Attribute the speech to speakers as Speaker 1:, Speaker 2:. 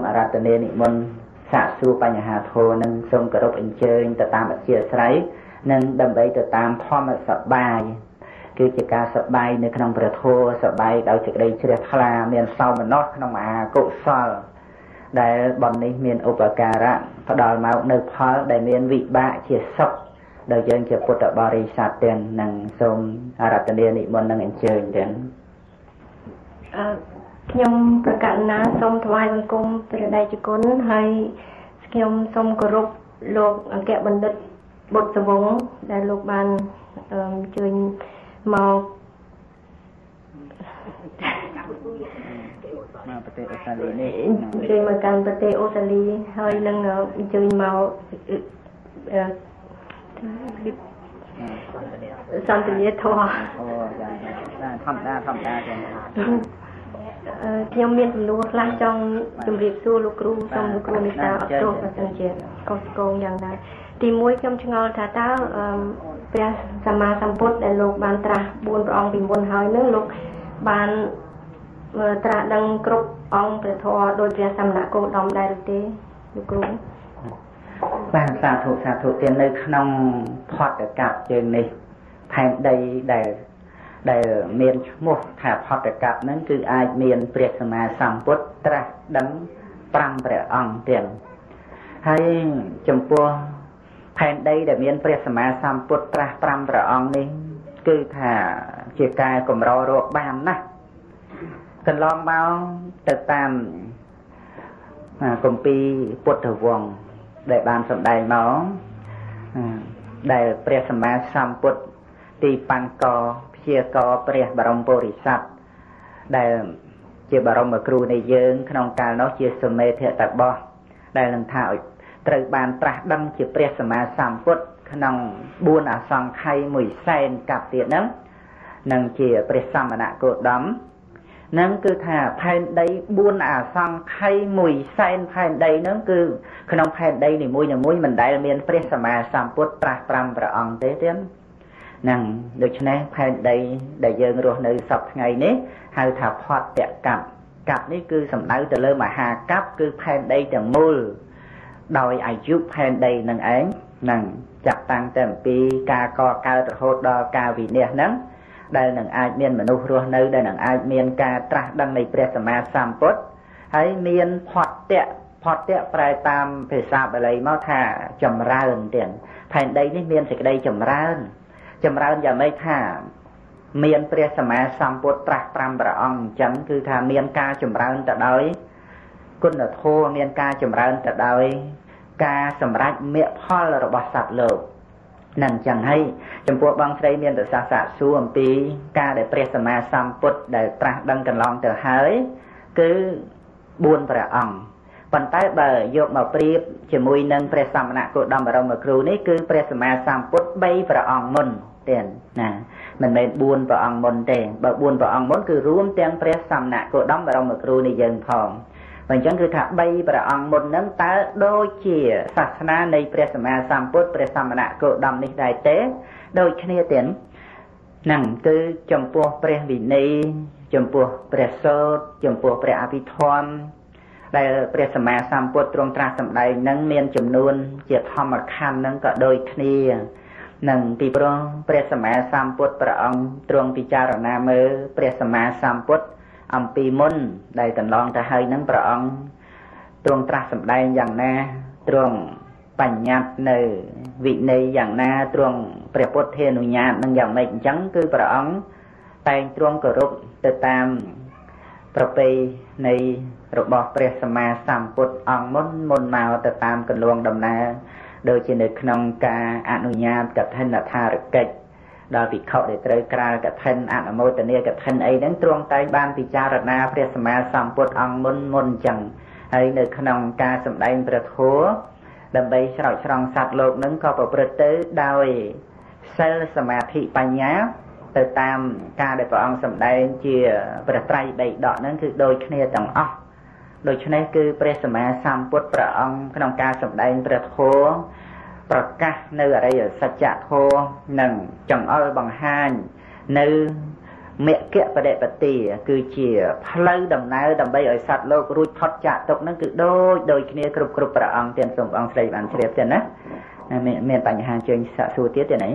Speaker 1: អរតនេនិមន្តសាកសួរបញ្ហាធម៌នឹងសូមគោរពអញ្ជើញទៅតាមអធិស្ឋាននិងដើម្បីទៅតាមធម្មសបាយគឺជាការសប្បាយនៅក្នុងព្រះធម៌សប្បាយដោយសេចក្តីជ្រះថ្លាមានសោមនស្សក្នុងមហាកុសលដែលបុណ្យនេះមានឧបការៈផ្ដល់មកនៅផលដែលមានវិបាកជាសុខដោយយើងជាពុទ្ធបរិស័ទទាំងនឹងសូមអរតនានិមន្តនឹងអញ្ជើញទាំង
Speaker 2: ខ្ញុំប្រកាសណាសូមថ្វាយបង្គំព្រះដៃជគុណហើយខ្ញុំសូមគោរពលោកអង្គបណ្ឌិតបុត្រសវង្សដែលលោកបានអញ្ជើញមក
Speaker 1: ប្រទេសអូស្ត្រាលីនេះ
Speaker 2: អញ្ជើញមកកាន់ប្រទេសអូស្ត្រាលីហើយនឹងអញ្ជើញមកសន្តិនិកធម៌
Speaker 1: ធម្មតាទាំង
Speaker 2: ខ្ញុំមានសំណួរខ្លះចង់ជម្រាបសួរលោកគ្រូសូមលោកគ្រូមេត្តាអត់ទោសបើសិនជាកុសកងយ៉ាងណាទី1ខ្ញុំឆ្ងល់ថាតើព្រះសម្មាសម្ពុទ្ធដែលលោកបានត្រាស់4ព្រះអង្គពីមុនហើយនឹងលោកបានត្រាស់ដឹងគ្រប់អង្គព្រះធម៌ដោយព្រះសមណគោតមដែរឬទេលោកគ្រូ
Speaker 1: បាទសាធុទៀតនៅក្នុងផតកៈជើងនេះផែនដីដែលមានឈ្មោះថាផតកៈហ្នឹងគឺអាចមានព្រះសម្មាសម្ពុទ្ធត្រាស់ដឹង5ព្រះអង្គទៀតហើយចំពោះផែនដីដែលមានព្រះសម្មាសម្ពុទ្ធត្រាស់5ព្រះអង្គនេះគឺថាជាការកម្ររកបានណាស់កន្លងមកទៅតាមគម្ពីរពុទ្ធវង្សដែលបានសម្ដែងមកដែលព្រះសម្មាសម្ពុទ្ធទីបញ្កព្យាករព្រះបរមពុរិស័ទដែលជាបរមគ្រូនៃយើងក្នុងកាលនោះជាសមេធតបោះដែលនឹងថាឲ្យត្រូវបានត្រាស់ដឹងជាព្រះសម្មាសម្ពុទ្ធក្នុង4អសង្ខ័យ1សែនកាប់ទៀតហ្នឹងនឹងជាព្រះសមណគោតមនឹងគឺថាផែនដី4អសង្ខ័យ1សែនផែនដីហ្នឹងគឺក្នុងផែនដីនីមួយៗមិនដែលមានព្រះសម្មាសម្ពុទ្ធត្រាស់5ព្រះអង្គទេទៀតហ្នឹងដូច្នេះផែនដីដែលយើងរស់នៅសពថ្ងៃនេះហៅថាផតតកັບកັບនេះគឺសំដៅទៅលើមហាកັບគឺផែនដីទាំងមូលដោយអាយុផែនដីនឹងឯងហ្នឹងចាក់តាំងតែអំពីការកកើតរហូតដល់ការវិនាសហ្នឹងដែលនឹងអាចមានមនុស្សរស់នៅដែលនឹងអាចមានការត្រាស់ដឹងនៃព្រះសម្មាសម្ពុទ្ធហើយមានផតតប្រែតាមភាសាបាលីមកថាចម្រើនទៀតផែនដីនេះមានសេចក្តីចម្រើនយ៉ាងម៉េចថាមានព្រះសម្មាសម្ពុទ្ធត្រាស់5ព្រះអង្គអញ្ចឹងគឺថាមានការចម្រើនទៅដោយគុណធម៌មានការចម្រើនទៅដោយការសម្រេចមគ្គផលរបស់សត្វលោកនឹងអញ្ចឹងហើយចំពោះបងស្រីមានប្រសាសន៍សួរអំពីការដែលព្រះសម្មាសម្ពុទ្ធដែលត្រាស់ដឹងកន្លងទៅហើយគឺ4ព្រះអង្គប៉ុន្តែបើយកមកប្រៀបជាមួយនឹងព្រះសមណគោតមបរមគ្រូនេះគឺព្រះសម្មាសម្ពុទ្ធ3ព្រះអង្គមុនទៀតណាមិនមែន4ព្រះអង្គមុនទេបើ4ព្រះអង្គមុនគឺរួមទាំងព្រះសមណគោតមបរមគ្រូនៃយើងផងអញ្ចឹងគឺថា3ព្រះអង្គមុនហ្នឹងតើដូចជាសាសនានៃព្រះសម្មាសម្ពុទ្ធព្រះសមណគោតមនេះដែរទេដូចគ្នាទេហ្នឹងគឺចំពោះព្រះវិន័យចំពោះព្រះសូត្រចំពោះព្រះអភិធម្មដែលព្រះសម្មាសម្ពុទ្ធទ្រង់ត្រាស់សម្ដែងនឹងមានចំនួនជាធម្មខណ្ឌនឹងក៏ដូចគ្នានឹងពីព្រោះព្រះសម្មាសម្ពុទ្ធព្រះអង្គទ្រង់ពិចារណាមើលព្រះសម្មាសម្ពុទ្ធអំពីមុនដែលកន្លងទៅហើយនឹងព្រះអង្គទ្រង់ត្រាស់សម្ដែងយ៉ាងណាទ្រង់បញ្ញត្តិនៅវិន័យយ៉ាងណាទ្រង់ព្រះពុទ្ធានុញ្ញាតនឹងយ៉ាងម៉េចអញ្ចឹងគឺព្រះអង្គតែងទ្រង់គោរពទៅតាមប្រពៃនៃរបស់ព្រះសម្មាសម្ពុទ្ធអង្គមុនមកទៅតាមកន្លងដំណើរដូចជានៅក្នុងការអនុញ្ញាតកឋិនថារកិច្ចដល់ភិក្ខុដែលត្រូវក្រាលកឋិនអនុមោទនាកឋិនអីហ្នឹងទ្រង់តែងបានពិចារណាព្រះសម្មាសម្ពុទ្ធអង្គមុនអញ្ចឹងហើយនៅក្នុងការសម្ដែងព្រះធម៌ដើម្បីស្រោចស្រង់សត្វលោកហ្នឹងក៏ប្រព្រឹត្តទៅដោយសិលសមាធិបញ្ញាទៅតាមការដែលព្រះអង្គសម្ដែងជាព្រះត្រៃបិដកហ្នឹងគឺដូចគ្នាទាំងអស់ដូច្នេះគឺព្រះសម្មាសម្ពុទ្ធព្រះអង្គក្នុងការសម្ដែងព្រះធម៌ប្រកាសនៅអរិយសច្ចធម៌និងចង្អុលបង្ហាញនៅ មេកៈបដិបទាគឺជាផ្លូវដំណើរដើម្បីឲ្យសត្វលោករួចផុតចាកទុក្ខហ្នឹងគឺដូចគ្នាគ្រប់ព្រះអង្គទាំងសូមអង្គស្រីបានជ្រាបទេណាមានបញ្ហាជើញសាកសួរទៀតទេណា